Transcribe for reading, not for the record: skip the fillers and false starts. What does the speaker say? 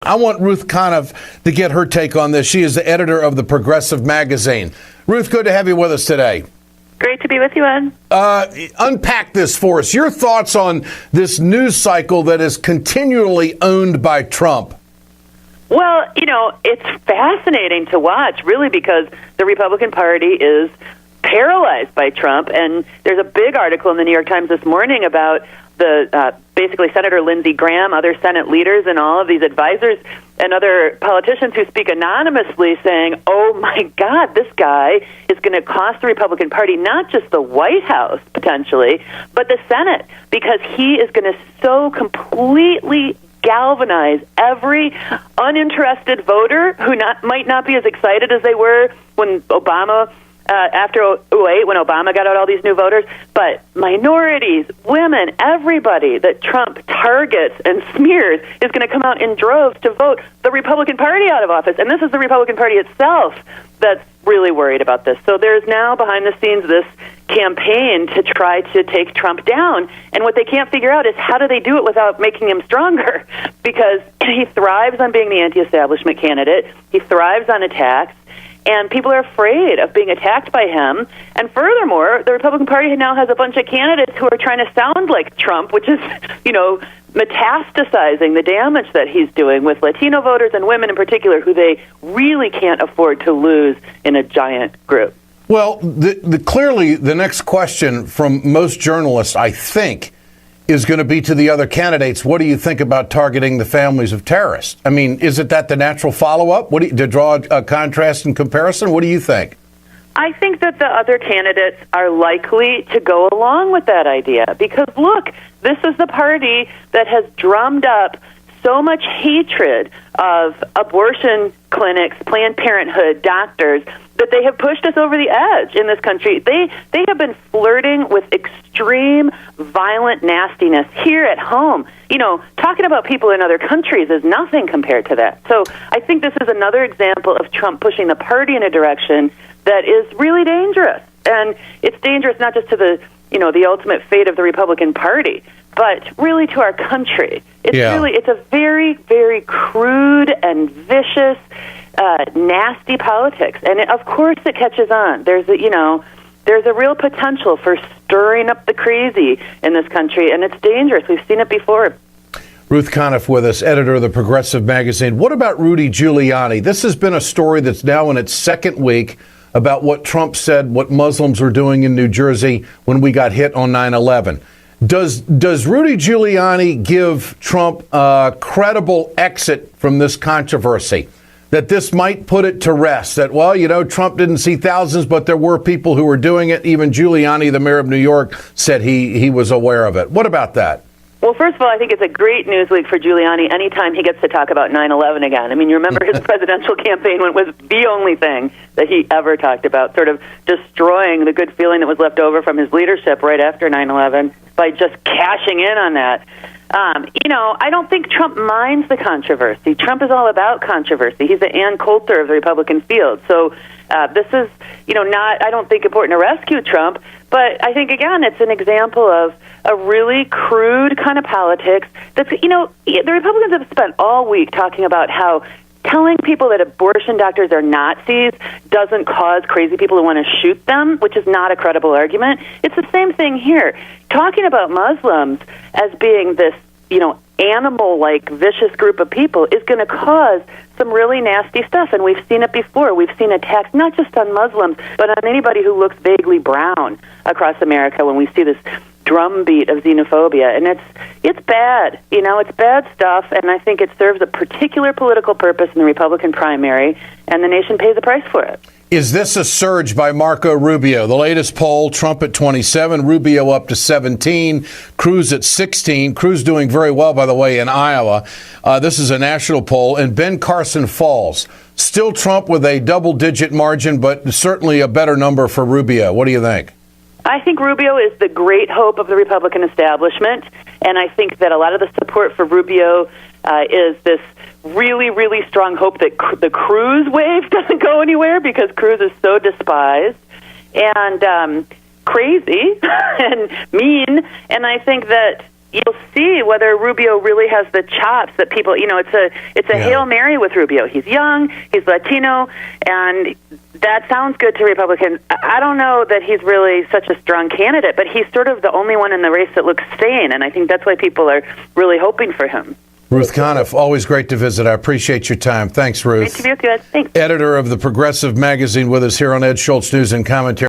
I want Ruth Conniff to get her take on this. She is the editor of the Progressive magazine. Ruth, good to have you with us today. Great to be with you, Ed. Unpack this for us. Your thoughts on this news cycle that is continually owned by Trump. Well, it's fascinating to watch, really, because the Republican Party is paralyzed by Trump. And there's a big article in the New York Times this morning about basically Senator Lindsey Graham, other Senate leaders, and all of these advisors and other politicians who speak anonymously saying, oh, my God, this guy is going to cost the Republican Party not just the White House, potentially, but the Senate, because he is going to so completely galvanize every uninterested voter who might not be as excited as they were when Obama after 2008, when Obama got out all these new voters, but minorities, women, everybody that Trump targets and smears is going to come out in droves to vote the Republican Party out of office. And this is the Republican Party itself that's really worried about this. So there's now behind the scenes this campaign to try to take Trump down. And what they can't figure out is how do they do it without making him stronger? Because he thrives on being the anti-establishment candidate. He thrives on attacks. And people are afraid of being attacked by him. And furthermore, the Republican Party now has a bunch of candidates who are trying to sound like Trump, which is, metastasizing the damage that he's doing with Latino voters and women in particular, who they really can't afford to lose in a giant group. Well, clearly the next question from most journalists, I think, is going to be to the other candidates. What do you think about targeting the families of terrorists? I mean, isn't that the natural follow-up? To draw a contrast and comparison? What do you think? I think that the other candidates are likely to go along with that idea because, look, this is the party that has drummed up so much hatred of abortion clinics, Planned Parenthood, doctors, that they have pushed us over the edge in this country. They have been flirting with extreme, violent nastiness here at home. Talking about people in other countries is nothing compared to that. So I think this is another example of Trump pushing the party in a direction that is really dangerous. And it's dangerous not just to the ultimate fate of the Republican Party, but really to our country. It's a very, very crude and vicious, nasty politics. And of course it catches on. There's a real potential for stirring up the crazy in this country, and it's dangerous. We've seen it before. Ruth Conniff with us, editor of the Progressive magazine. What about Rudy Giuliani? This has been a story that's now in its second week about what Trump said, what Muslims were doing in New Jersey when we got hit on 9/11. Does Rudy Giuliani give Trump a credible exit from this controversy? That this might put it to rest, that, Trump didn't see thousands, but there were people who were doing it. Even Giuliani, the mayor of New York, said he was aware of it. What about that? Well, first of all, I think it's a great news week for Giuliani anytime he gets to talk about 9/11 again. I mean, you remember his presidential campaign when it was the only thing that he ever talked about, sort of destroying the good feeling that was left over from his leadership right after 9/11 by just cashing in on that. I don't think Trump minds the controversy. Trump is all about controversy. He's the Ann Coulter of the Republican field. So this is, not, I don't think, important to rescue Trump. But I think, again, it's an example of a really crude kind of politics that's, the Republicans have spent all week talking about how telling people that abortion doctors are Nazis doesn't cause crazy people to want to shoot them, which is not a credible argument. It's the same thing here. Talking about Muslims as being this, animal-like, vicious group of people is going to cause some really nasty stuff, and we've seen it before. We've seen attacks not just on Muslims, but on anybody who looks vaguely brown across America when we see this drumbeat of xenophobia, and it's bad. It's bad stuff, and I think it serves a particular political purpose in the Republican primary, and the nation pays a price for it. Is this a surge by Marco Rubio? The latest poll, Trump at 27, Rubio up to 17, Cruz at 16. Cruz doing very well, by the way, in Iowa. This is a national poll. And Ben Carson falls. Still Trump with a double-digit margin, but certainly a better number for Rubio. What do you think? I think Rubio is the great hope of the Republican establishment, and I think that a lot of the support for Rubio is this really, really strong hope that the Cruz wave doesn't go anywhere because Cruz is so despised and crazy and mean. And I think that you'll see whether Rubio really has the chops that people, it's a Hail Mary with Rubio. He's young, he's Latino, and that sounds good to Republicans. I don't know that he's really such a strong candidate, but he's sort of the only one in the race that looks sane, and I think that's why people are really hoping for him. Ruth Conniff, always great to visit. I appreciate your time. Thanks, Ruth. Great to be with you. Thanks. Editor of the Progressive Magazine with us here on Ed Schultz News and Commentary.